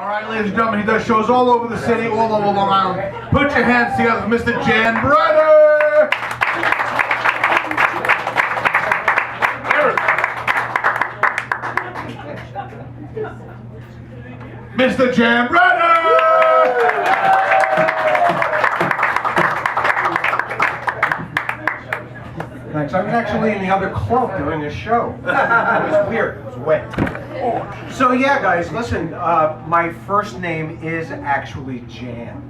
All right, ladies and gentlemen, he does shows all over the city, all over Long Island. Put your hands together for Mr. JanBrenner. Mr. JanBrenner. Thanks. I was actually in the other club doing a show. It was weird. It was wet. So yeah, guys, listen. My first name is actually Jan.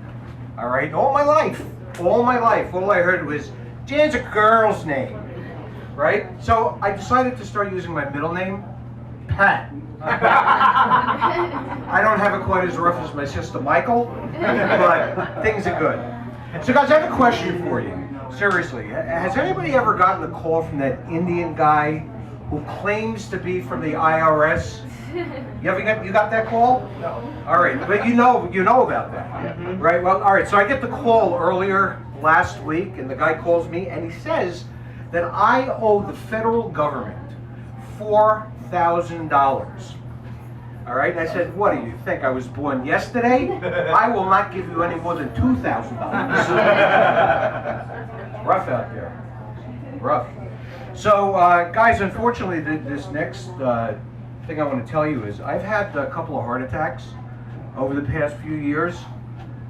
All right. All my life, all I heard was Jan's a girl's name, right? So I decided to start using my middle name, Pat. I don't have it quite as rough as my sister Michael, but things are good. So guys, I have a question for you. Seriously, has anybody ever gotten a call from that Indian guy who claims to be from the IRS? You got that call? No. All right, but you know about that, right? Well, all right. So I get the call earlier last week, and the guy calls me, and he says that I owe the federal government $4,000. All right, and I said, what do you think? I was born yesterday? I will not give you any more than $2,000. Rough out there. Rough. So, guys, unfortunately, this next thing I want to tell you is I've had a couple of heart attacks over the past few years.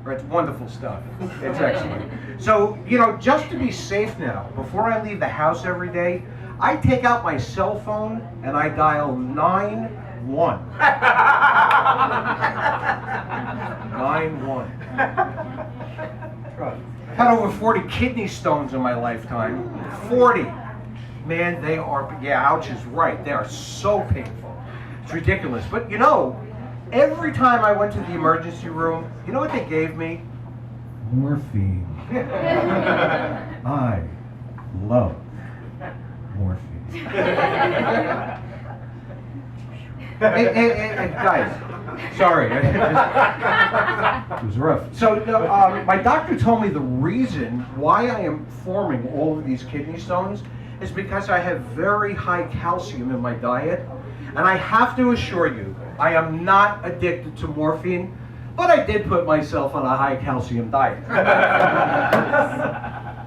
It's wonderful stuff. It's excellent. So, just to be safe now, before I leave the house every day, I take out my cell phone and I dial 911. 911. I've had over 40 kidney stones in my lifetime. 40. Man, they are, ouch is right. They are so painful. It's ridiculous. But every time I went to the emergency room, you know what they gave me? Morphine. I love morphine. Hey, guys, sorry. It was rough. So, my doctor told me the reason why I am forming all of these kidney stones is because I have very high calcium in my diet. And I have to assure you, I am not addicted to morphine, but I did put myself on a high calcium diet. Yeah,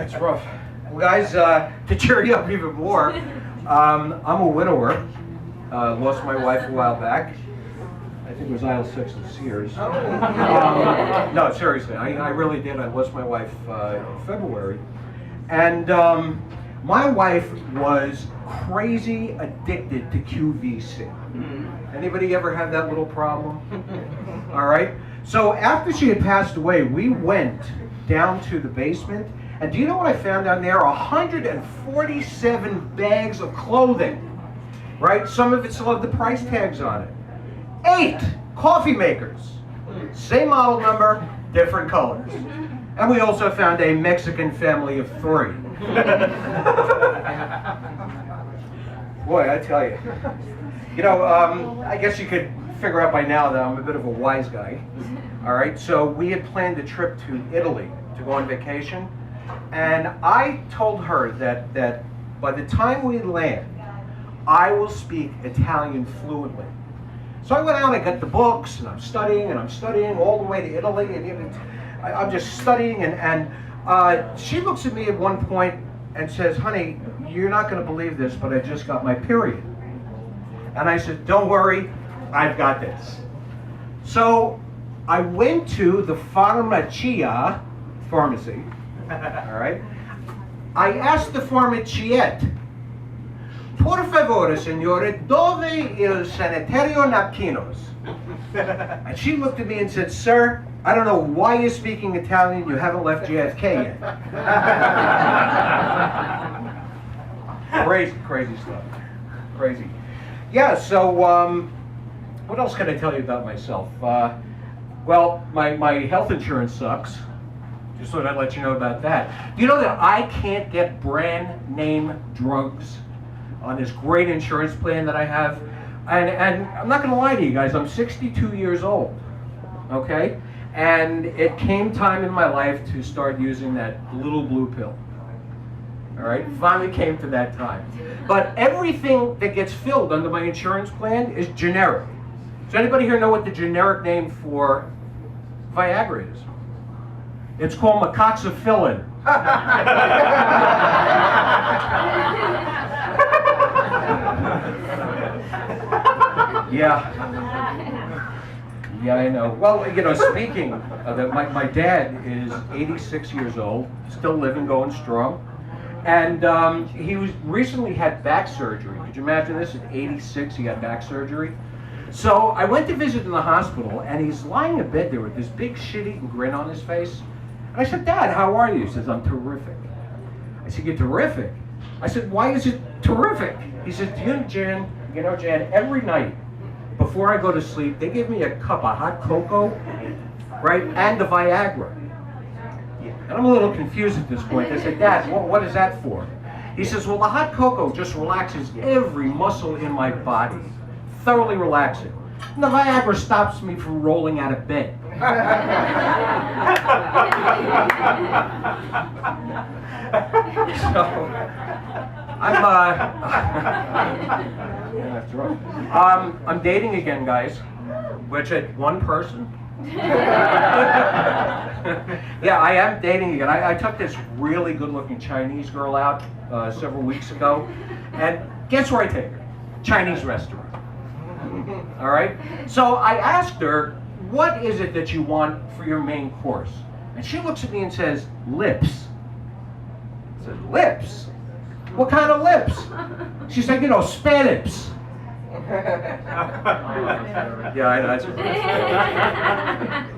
it's rough. Well, guys, to cheer you up even more, I'm a widower. Lost my wife a while back. I think it was aisle 6 of Sears. No, seriously, I really did. I lost my wife in February. And my wife was crazy addicted to QVC. Anybody ever had that little problem? All right. So after she had passed away, we went down to the basement. And do you know what I found down there? 147 bags of clothing. Right? Some of it still have the price tags on it. 8 coffee makers. Same model number, different colors. And we also found a Mexican family of 3. Boy, I tell you. I guess you could figure out by now that I'm a bit of a wise guy. All right, so we had planned a trip to Italy to go on vacation. And I told her that by the time we land, I will speak Italian fluently. So I went out, I got the books, and I'm studying all the way to Italy, and I'm just studying, and she looks at me at one point and says, honey, you're not going to believe this, but I just got my period. And I said, don't worry, I've got this. So I went to the pharmacy, all right? I asked the pharmaciette, por favore, signore, dove il sanitario napkinos? And she looked at me and said, sir, I don't know why you're speaking Italian, you haven't left JFK yet. Crazy stuff. Crazy. Yeah, so what else can I tell you about myself? Well, my health insurance sucks. Just thought I'd let you know about that. Do you know that I can't get brand name drugs on this great insurance plan that I have? And I'm not going to lie to you guys, I'm 62 years old, okay? And it came time in my life to start using that little blue pill. All right, finally came to that time. But everything that gets filled under my insurance plan is generic. Does anybody here know what the generic name for Viagra is? It's called Macoxyphilin. Yeah. Yeah, I know. Well, you know, speaking of that, my dad is 86 years old, still living, going strong. And he recently had back surgery. Could you imagine this? At 86, he had back surgery. So I went to visit in the hospital, and he's lying in bed there with this big shit-eating grin on his face. And I said, Dad, how are you? He says, I'm terrific. I said, you're terrific? I said, why is it terrific? He says, Jan, every night before I go to sleep, they give me a cup of hot cocoa, right, and the Viagra. And I'm a little confused at this point. I said, Dad, what is that for? He says, well, the hot cocoa just relaxes every muscle in my body. Thoroughly relaxing. And the Viagra stops me from rolling out of bed. So, I'm dating again, guys, which at one person. Yeah, I am dating again. I took this really good-looking Chinese girl out several weeks ago, and guess where I take her? Chinese restaurant. All right? So I asked her, what is it that you want for your main course? And she looks at me and says, lips. I said, lips? What kind of lips? She said, spare lips. Yeah, I know.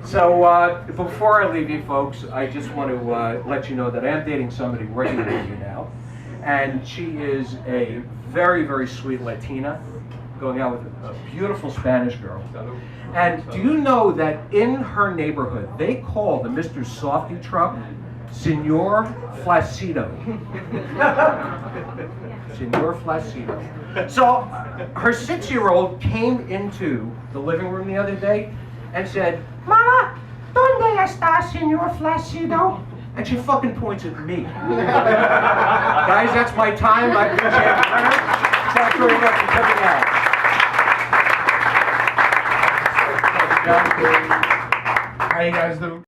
So before I leave you folks, I just want to let you know that I am dating somebody regularly now. And she is a very, very sweet Latina, going out with a beautiful Spanish girl. And do you know that in her neighborhood, they call the Mr. Softy truck Senor Flacido. Senor Flacido. So her 6-year-old came into the living room the other day and said, Mama, ¿dónde está Senor Flacido? And she fucking points at me. Guys, that's my time. I've been JanBrenner. Thanks very much for coming out. How you guys doing?